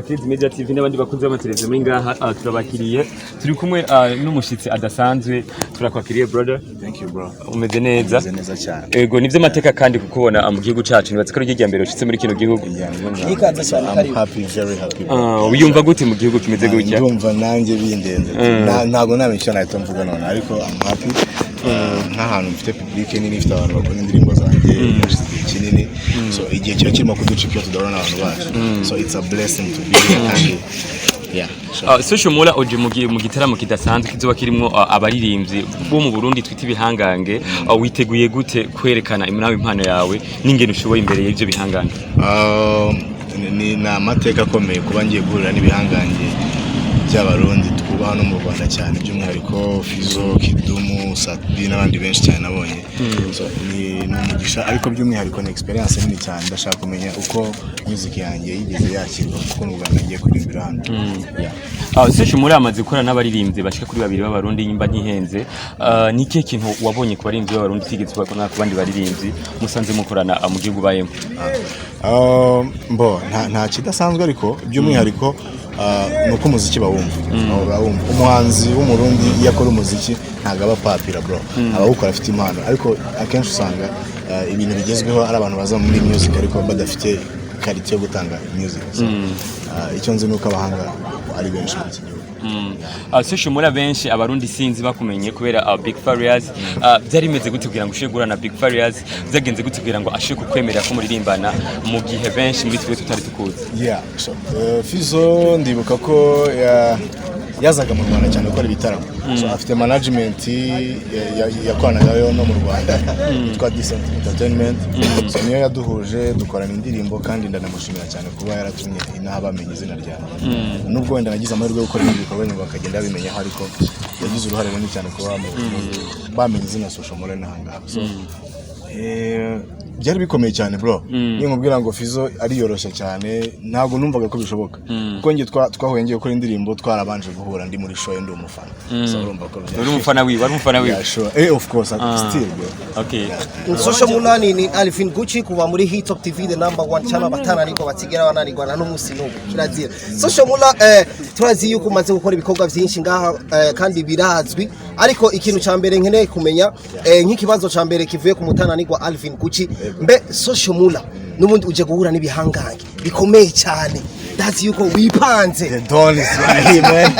tubashikiriza Media TV n'abandi bakunze b'amateleviziyo muri ngaha turabakiriye turi kumwe n'umushitsi adasanzwe turakwakiriye brother. Thank you bro. Umeze neza? Umeze neza cyane. Ego nivyo mateka kandi kukubona mu gihugu cacu nibatse ko ryo mbere ushitse muri kino gihugu. Nikaza cyane I'm happy, very happy. Wiyumva gute mu gihugu kimeze gutya? Ndumva nanjye bindenze. Ntago namenye nahita mvuga none ariko I'm happy. Nk'ahantu mfite public nini ifite abantu bakora indirimbo zanjye kinini, so igihe cyo kirimo kuducika tudabona abantu bacu, so it's a blessing to be here and yeah. Social MULA oje mu gitaramo kidasanzwe kizoba kirimo abaririmbyi bo mu Burundi twita ibihangange, witeguye gute kwerekana nawe impano yawe n'ingene ushoboye imbere y'ivyo bihangange? Ni amateka akomeye kuba ngiye guhurira n'ibihangange by'abarundi twubaha no mu Rwanda cyane, by'umwihariko Fizo, Kidumu, Satbi n'abandi benshi cyane nabonye. So ni umugisha ariko by'umwihariko ni experience nini cyane, ndashaka kumenya uko music yanjye yigeze yakirwa kuko mu Rwanda ngiye kurimbira hano. Social MULA amaze gukora n'abaririmbyi bashika kuri babiri b'abarundi nyimba ntihenze, ni kihe kintu wabonye ku baririmbyi b'abarundi tigeze bakora ku bandi baririmbyi musanze mukorana mu gihugu bayemo? Nta kidasanzwe ariko by'umwihariko nuko umuziki bawumva. Umuhanzi w'umurundi yakora umuziki ntago aba papira bro, abawukora afite impano, ariko akenshi usanga ibintu bigezweho ari abantu baza muri music ariko badafite quality yo gutanga music. Icyo nzi nuko abahanga ari benshi mu gihugu. Social MULA benshi abarundi sinzi bakumenye kubera Big Farious, byari bimeze gute kugira ngo ushegura na Big Farious, byagenze gute kugira ngo ashe kukwemerera ko muririmbana mu gihe benshi muri twe tutari tukuzi? So Fizo ndibuka ko yazaga mu Rwanda cyane gukora ibitaramo, so afite management yakoranaga no mu Rwanda twa Decent Entertainment, so niyo yaduhuje dukorana indirimbo kandi ndanamushimira cyane kuba yaratumye inaha bamenye izina ryanjye. Nubwo wenda nagize amahirwe yo gukora ibikorwa nyuma bakagenda bimenya, ariko yagize uruhare runini cyane kuba bamenye izina Social MULA n'ahanga. So byari bikomeye cyane bro. Nkubwira ngo Fizo ari yoroshye cyane, ntago numvaga ko bishoboka kuko ngiye twahuye ngiye gukora indirimbo twarabanje guhura ndi muri show ndi umufana. So urumva ko uri umufana wiwe, ari umufana wiwe? Yeah, sure. Of course, still bro. Okay. Social MULA ni Alvin Gucci kuva muri Hit Top TV, the number 1 channel batana niko batigera bananirwana n'umusi n'ubu kirazira. Social MULA turazi yuko umaze gukora ibikorwa byinshi ngaha kandi birazwi, ariko ikintu cyambere nkeneye kumenya nk'ikibazo cyambere kivuye ku mutananirwa Alvin Gucci, mbe Social MULA n'ubundi uje guhura n'ibihangange bikomeye cyane, ndazi yuko wipanze. The dawn is right here man.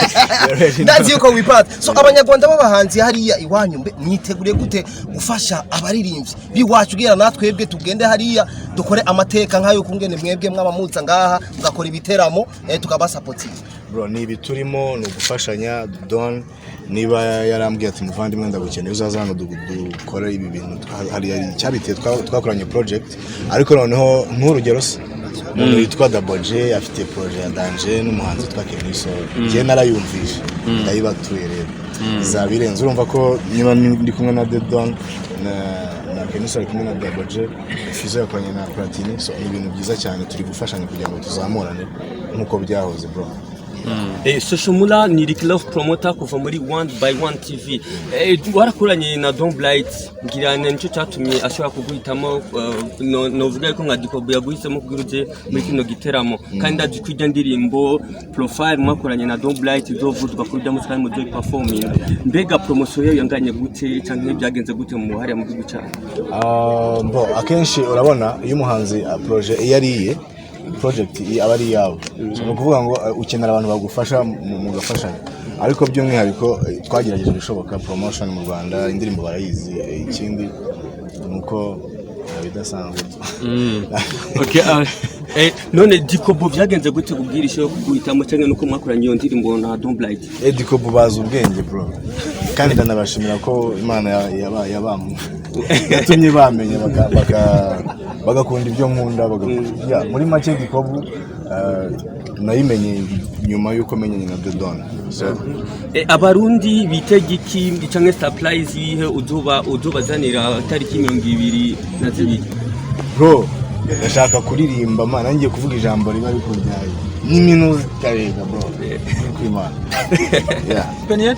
Ndazi yuko wipanze. So abanyarwanda b'abahanzi hariya iwanyu mbe mwiteguriye gute gufasha abaririmbyi biwacu kugira natwebwe tugende hariya dukore amateka nkayo kungene mwebwe mw'abamuza ngaha mugakora ibiteramo tukabasupportinga? Bro, ni biturimo no gufashanya. Don niba yarambwiye ati muvandimwe ndagukeneye uzaza hano dukora ibi bintu, hari cyabiteye twakoranye project, ariko noneho nk'urugero se umuntu yitwa Daboje afite projet ya Danger n'umuhanzi witwa Kuri, je narayumvishe ndayibatuye rero zabirenze. Urumva ko niba ndi kumwe na The Don na Kuri kumwe na Daboje, Fizo yakoranye na Platini, so ni ibintu byiza cyane turi gufashanya kugira ngo tuzamurane nkuko byahoze bro. Social MULA ni Rick Love promoter kuva muri 1by1 TV. Warakoranye na Don't Blight, ngira nicyo cyatumye ashobora kuguhitamo, novuga ko nka Dikobo yaguhisemo kugiruje muri kino giteramo, kandi ndazi kwijya ndirimbo profile mwakoranye na Don't Blight izovuzwa kuri Damus kandi muzo performing. Mbega promotion yayo yanganye gute cyangwa byagenze gute mu hari mu gihugu cyane? Akenshi urabona iyo umuhanzi project yariye project abari yawe, no kuvuga ngo ukenera abantu bagufasha mugafashanya, ariko by'umwihariko twagerageje bishoboka promotion mu Rwanda, indirimbo barayizi. Ikindi nuko bidasanzwe. Okay. None Dikobo byagenze gute kubwirisho kuguhitamo cyangwa nuko mwakoranye iyo ndirimbo na Don't Blight? Dikobo bazi ubwenge bro, kandi ndanabashimira ko Imana yabamu yatumye bamenya bagakunda ibyo nkunda muri make. Dikobo nayimenye nyuma yuko menyanye na The Don. So abarundi bitege iki cyangwa surprise yihe uzobazanira tariki 22 bro? Ndashaka kuririmba mana, ngiye kuvuga ijambo riba rikuryaye n'iminuzi karega bro kwimana. Yeah.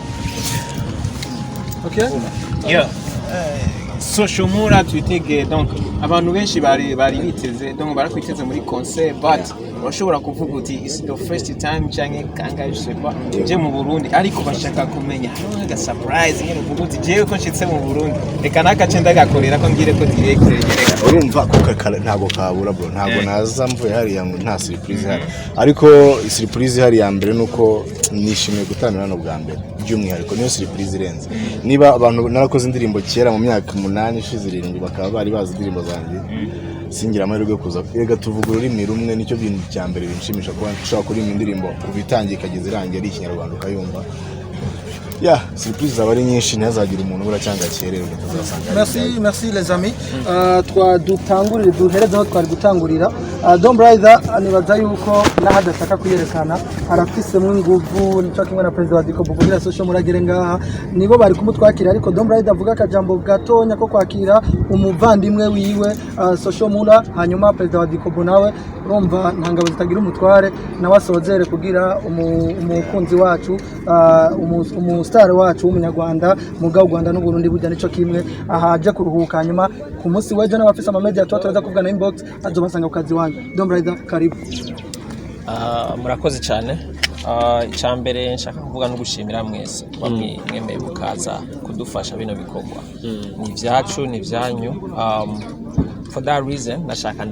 Okay? Yeah. social mura twitege donc abantu benshi bari biteze donc barakwiteze muri concert but urashobora kuvuga uti is the first time canke kangahe je sais pas je mu Burundi ariko bashaka kumenya aga surprise nyine uvuga uti jewe ko nshitse mu Burundi reka nakace ndagakorera ko ngire ko direct yereka urumva ko ntago kabura bro ntago naza mvuye hariya ngo nta surprise hari ariko surprise hari ya mbere nuko nishimiye gutanira no bwa mbere by'umwihariko niyo surprise irenze niba abantu narakoze indirimbo kera mu myaka 8 ishize 7 bakaba bari bazi indirimbo zanjye singira amahirwe kuza yega tuvuga ururimi rumwe nicyo bintu cya mbere binshimisha kuba nshaka kuri indirimbo kubitangiye kageze irangiye ari ikinyarwanda ukayumva surprise abari nyinshi ntazagira umuntu bura cyangwa kerere tuzasanga merci les amis dutangurire duhereza aho twari gutangurira Don Brother anibaza yuko nahadataka kuyerekana arafisemo inguvu nico kimwe na president wa Diko kugira social muragere ngaha nibo bari kumutwakira ariko Don Brother avuga akajambo gatonya ko kwakira umuvandimwe wiwe social mura hanyuma president wa Diko nawe urumva ntangabo zitagira umutware nawe asozere kugira umukunzi wacu umustar wacu w'umunyarwanda muga Rwanda n'u Burundi burya nico kimwe ahaje kuruhuka hanyuma ku munsi wejo n'abafisa ama media turaza kuvugana inbox azobasanga ku kazi wanyu Don Brother karibu murakoze cyane icyambere nshaka kuvuga no gushimira mwese mwemeye mukaza kudufasha bino bikorwa ni ibyacu ni ibyanyu for that reason nashaka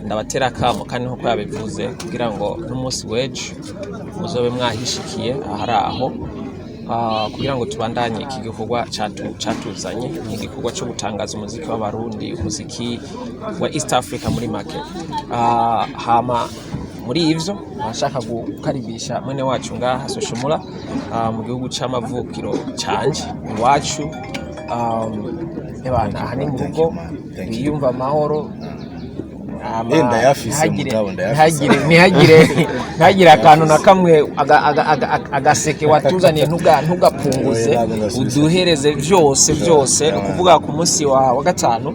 ndabatera kamo kandi nko yabivuze kugira ngo n'umunsi wejo muzobe mwahishikiye ahari aho kugira ngo tubandanye iki gikorwa cyatuzanye ni igikorwa cyo gutangaza umuziki w'abarundi umuziki wa East Africa muri market hama muri ivyo nashaka gukaribisha mwene wacu ngaha social mura mu gihugu c'amavukiro canje iwacu ebana hani mu rugo biyumva amahoro ntihagire akantu na kamwe agaseke watuzaniye ntugapunguze uduhereze byose ukuvuga ku munsi wa gatanu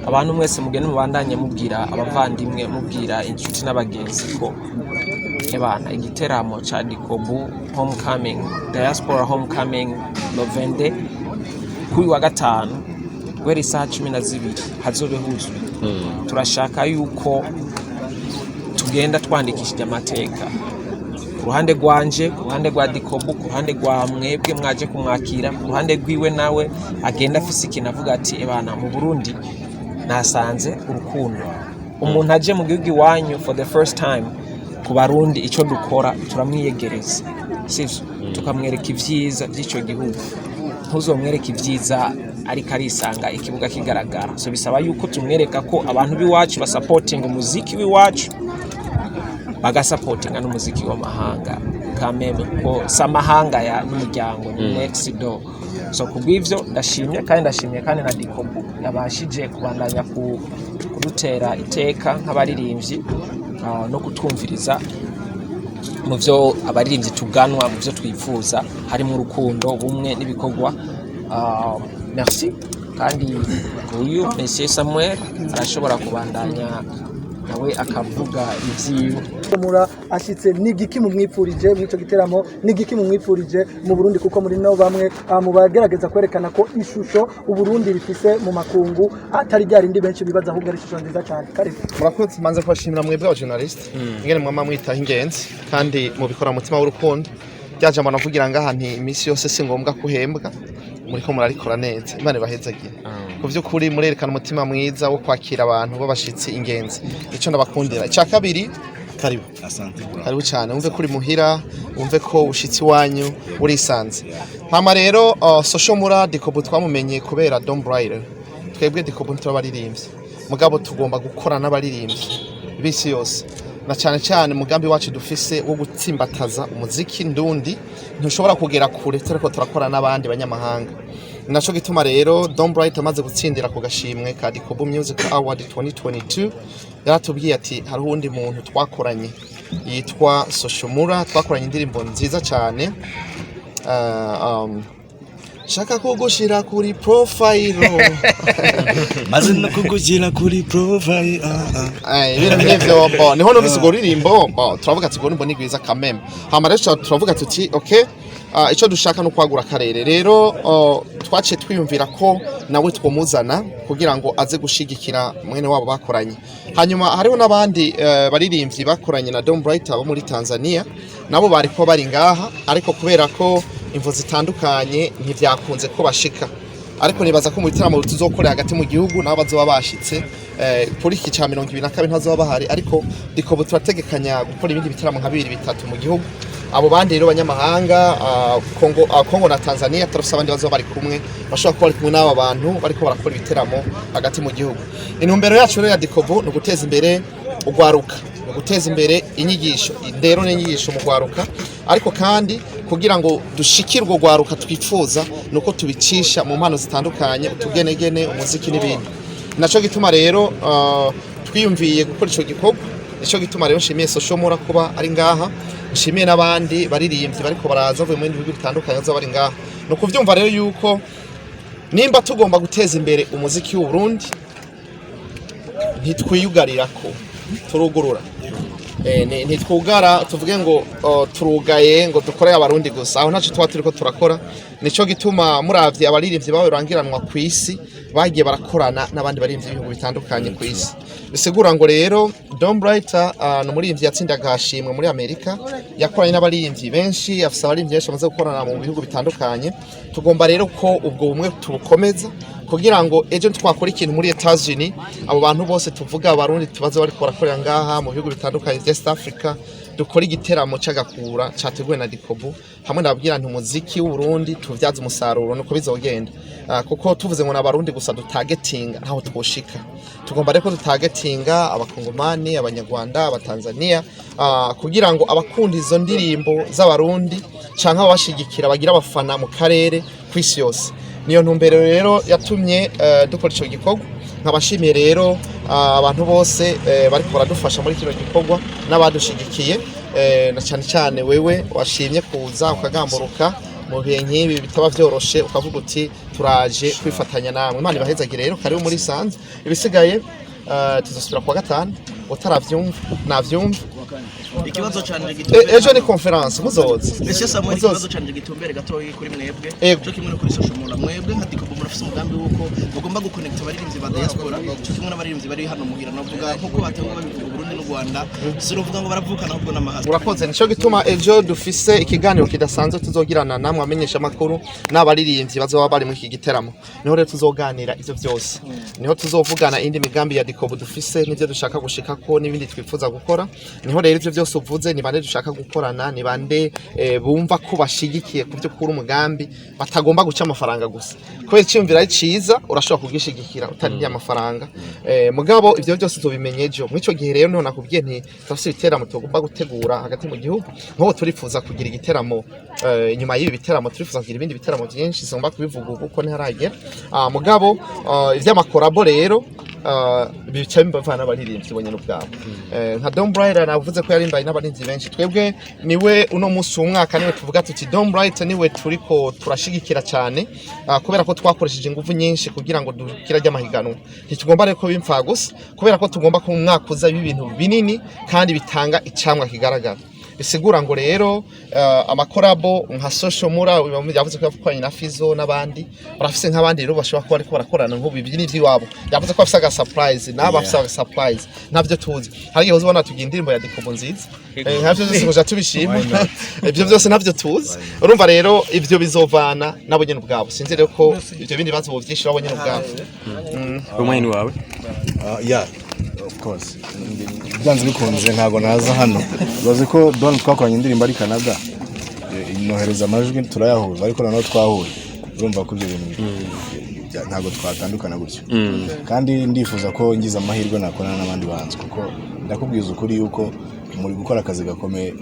abantu mwese mugende mubandanye mubwira abavandimwe mubwira inshuti n'abagenzi ko ebana igiteramo cha Dikobu homecoming diaspora homecoming November kuri wa gatanu weri saa 12 hazobe huzuye turashaka yuko tugenda twandikishije amateka ku ruhande rwanje ku ruhande rwa Dikobu ku ruhande rwa mwebwe mwaje kumwakira ku ruhande rwiwe nawe agenda afise ikintu avuga ati ebana mu Burundi nasanze urukundo umuntu aje mu gihugu iwanyu for the first time ku Barundi ico dukora turamwiyegereza sivyo tukamwereka ivyiza by'ico gihugu ntuzomwereka ivyiza ariko arisanga ikibuga kigaragara so bisaba yuko tumwereka ko abantu biwacu basupporting umuziki wiwacu bagasupportinga n'umuziki w'amahanga kameme ko samahanga ya n'umuryango next door so kubw'ivyo ndashimye kandi na Dikobu yabashije kubandanya kudutera iteka nk'abaririmbyi no kutumviriza mu byo abaririmbyi tuganwa mu byo twifuza harimo urukundo bumwe n'ibikorwa merci kandi uyu Monsieur Samuel arashobora kubandanya nawe akavuga ivyiwe mura ashitse nigiki mu mwipfurije mwico giteramo nigiki mu mwipfurije mu Burundi kuko muri no bamwe mu bagerageza kwerekana ko ishusho uburundi rifise mu makungu atari ryari ndi benshi bibaza ahubwo ari ishusho nziza cyane karibu murakoze manze kwashimira mwebwe abajournalist ingene mwama mwitaho ingenzi kandi mubikora mutima w'urukundo ryaje mbona kugira ngaha nti imisi yose si ngombwa kuhembwa muriko murarikora neza imana bahezagiye ku by'ukuri murerekana umutima mwiza wo kwakira abantu babashitsi ingenzi ico ndabakundira cya kabiri karibu cyane umve kuri muhira umve ko ushitsi wanyu urisanze hama rero social mura Dikobu twamumenye kubera Don Brother twebwe Dikobu turabaririmbye mugabo tugomba gukora n'abaririmbye bisi yose na cyane mugambi wacu dufise wo gutsimbataza umuziki ndundi ntushobora kugera kure tureko turakora n'abandi banyamahanga naco gituma rero Don Brother amaze gutsindira ku gashimwe ka Dikobu Music Award 2022 yaratubwiye ati hari undi muntu twakoranye yitwa social mura twakoranye indirimbo nziza cyane shaka kugushira kuri profile maze no kugushira kuri profile ibintu nk'ivyo niho numvise urwo ririmbo turavuga ati ngo ni gwiza kameme hama rero turavuga tuti okay ico dushaka no kwagura akarere rero twaciye twiyumvira ko nawe twomuzana kugira ngo aze gushigikira mwene wabo bakoranye hanyuma hariho n'abandi baririmbyi bakoranye na Dom Bright abo muri Tanzania nabo bariko bari ngaha ariko kubera ko imvo zitandukanye ntivyakunze ko bashika ariko nibaza ko mu bitaramo tuzokorera hagati mu gihugu nabo bazoba bashitse kuri iki ca 2022 ntazoba bahari ariko dikobo turategekanya gukora ibindi bitaramo nka 2-3 mu gihugu abo bandi rero banyamahanga Kongo na Tanzania turafise abandi bazoba bari kumwe bashobora kuba bari kumwe n'aba bantu bariko barakora ibiteramo hagati mu gihugu intumbero yacu rero ya dikobo no guteza imbere ugwaruka no guteza imbere inyigisho indero n'inyigisho mu gwaruka ariko kandi kugira ngo dushikirwe ugwaruka twifuza nuko tubicisha mu mpano zitandukanye utugenegene umuziki n'ibindi naco gituma rero twiyumviye gukora ico gikorwa nico gituma rero nshimiye Soshomura kuba ari ngaha nshimiye n'abandi baririmbyi bariko baraza bavuye mu bindi bihugu bitandukanye zo bari ngaha no kuvyumva rero yuko nimba tugomba guteza imbere umuziki w'u Burundi ntitwiyugarirako turugurura ntitwugara tuvuge ngo turugaye ngo dukoreye abarundi gusa aho ntaco twa turiko turakora nico gituma muravye abaririmbyi bawe rangiranwa ku isi bagiye barakorana n'abandi baririmbyi b'ibihugu bitandukanye ku isi bisigura ngo rero Dom Bright no muririmbyi yatsindaga hashimwe muri Amerika yakoranye n'abaririmbyi benshi afise abaririmbyi benshi bamaze gukorana mu bihugu bitandukanye tugomba rero ko ubwo bumwe tubukomeza kugira ngo ejo twakora ikintu muri Etats-Unis abo bantu bose tuvuga abarundi tubaze bari korakorera ngaha mu bihugu bitandukanye vya East Africa dukora igiteramo c'agakura categuwe na Dikobo hamwe nababwira nti umuziki w'u Burundi tuvyaza umusaruro nuko bizogenda kuko tuvuze ngo n'abarundi gusa dutargetinga ntaho twoshika tugomba reko dutargetinga abakongomani abanyarwanda abatanzania kugira ngo abakunda izo ndirimbo z'abarundi canke abashigikira bagira abafana mu karere kw'isi yose niyo ntumbero rero yatumye dukora ico gikorwa nkabashimiye rero abantu bose bariko baradufasha muri kino gikorwa n'abadushigikiye na cyane cyane wewe washimye kuza ukagamburuka mu bihe nk'ibi bitaba vyoroshe ukavuga uti turaje kwifatanya namwe Imana ibahezagire rero karibu muri Sanze ibisigaye tuzosubira kwa gatanu utaravyumva navyumva ikibazo cyane ejo ni conference muzoze ese Samuel ikibazo cyane gitumbere gatoyi kuri mwebwe cyo kimwe no kuri Soshomura mwebwe nka Dikobo murafise umugambi wuko mugomba guconnect abaririmbyi ba diaspora cyo kimwe n'abaririmbyi bari hano muhira navuga nkuko batanguye babivuga Burundi n'u Rwanda sirovuga ngo baravukana ahubwo n'amahasa urakoze nico gituma ejo dufise ikiganiro kidasanzwe tuzogirana namwe amenyesha makuru n'abaririmbyi bazoba bari muri iki giteramo niho rero tuzoganira ivyo byose niho tuzovugana indi migambi ya Dikobo dufise n'ivyo dushaka gushika ko n'ibindi twifuza gukora niho rero ivyo byose uvuze ni bande dushaka gukorana ni bande bumva ko bashigikiye ku byo kuri umugambi batagomba guca amafaranga gusa kubera cyumvira ari ciza urashobora kugishigikira utari amafaranga mugabo ivyo byose tubimenyejo muri ico gihe rero none nakubwiye nti tafise ibiteramo tugomba gutegura hagati mu gihugu nko turifuza kugira igiteramo inyuma y'ibi biteramo turifuza kugira ibindi biteramo byinshi singomba kubivuga uko ntaragera mugabo ivy'amakorabo rero bica bivana n'abaririmbyi bonyene ubwabo nka Dom Bright navuze ko yarimbaye n'abarinzi benshi twebwe niwe uno musi umwaka niwe tuvuga tuti Dom Bright niwe turiko turashigikira cyane kubera ko twakoresheje ingufu nyinshi kugira ngo dukira ry'amahiganwa ntitugomba rero ko bimfa gusa kubera ko tugomba ko umwaka uza ibintu binini kandi bitanga icamwa kigaragara bisigura ngo rero amakorabo nka Soshomura yavuze ko yavuye na Fizo n'abandi barafise nk'abandi rero bashobora kuba ariko barakorana nk'ubu ibi n'ivyi wabo yavuze ko afise aga surprise n'abafise aga surprise ntavyo tuzi hari igihe uzobona tugira indirimbo ya Dikobo nziza ntavyo byose ngo tubishima ibyo byose ntavyo tuzi urumva rero ivyo bizovana nabo nyene ubwabo sinzi rero ko ivyo bindi bazo bovyishira abo nyene ubwabo umwene wawe yeah of course byanze bikunze ntago naza hano bazi ko Don twakoranye indirimbo ari Canada inohereza amajwi turayahuza ariko naho twahuye urumva ko ibyo bintu ntago twatandukana gutyo kandi ndifuza ko ngize amahirwe nakorana n'abandi bahanzi kuko ndakubwiza ukuri yuko muri gukora akazi gakomeye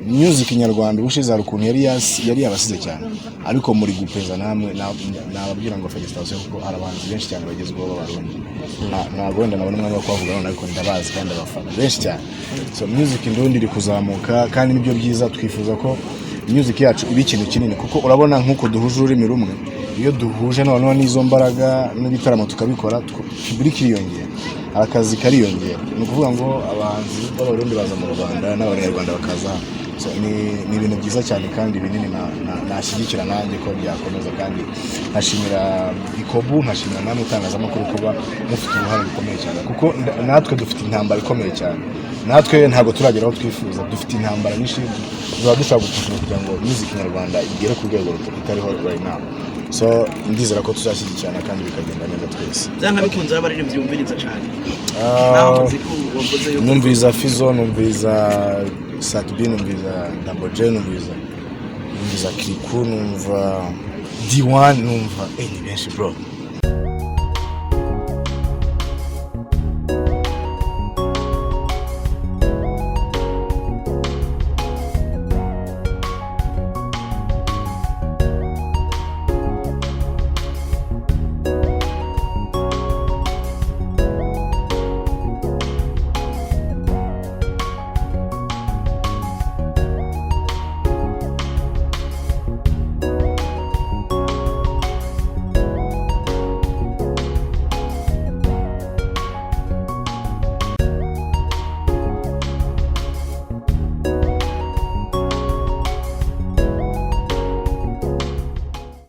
music nyarwanda ubushize hari ukuntu yari yabasize cyane ariko muri gupeza namwe nababwira ngo felicitation kuko hari abahanzi benshi cyane bagezweho b'abarundi ntabwo wenda nabona umwanya wo kubavuga none ariko ndabazi kandi abafana benshi cyane so music ndundi iri kuzamuka kandi nibyo byiza twifuza ko music yacu iba ikintu kinini kuko urabona nk'uko duhuje ururimi rumwe iyo duhuje noneho n'izo mbaraga n'ibitaramo tukabikora buri kiriyongera akazi kariyongera ni ukuvuga ngo abahanzi b'abarundi baza mu Rwanda n'abanyarwanda bakaza so ni ibintu byiza cyane kandi binini nashyigikira nanjye ko byakomeza kandi nkashimira ikobu nkashimira namwe itangazamakuru kuba mufite uruhare rukomeye cyane kuko natwe dufite intambara ikomeye cyane natwe ntabwo turagera aho twifuza dufite intambara nyinshi dushobora gufasha kugira ngo music nyarwanda igere ku rwego rutariho right now so ndizera ko tuzashyigikirana kandi bikagenda neza twese byanga bikunze abaririmbyi byumviriza cyane numviriza Fizo numviriza Satbi numviriza Double J numviriza Kriku numva D1 numva ni benshi bro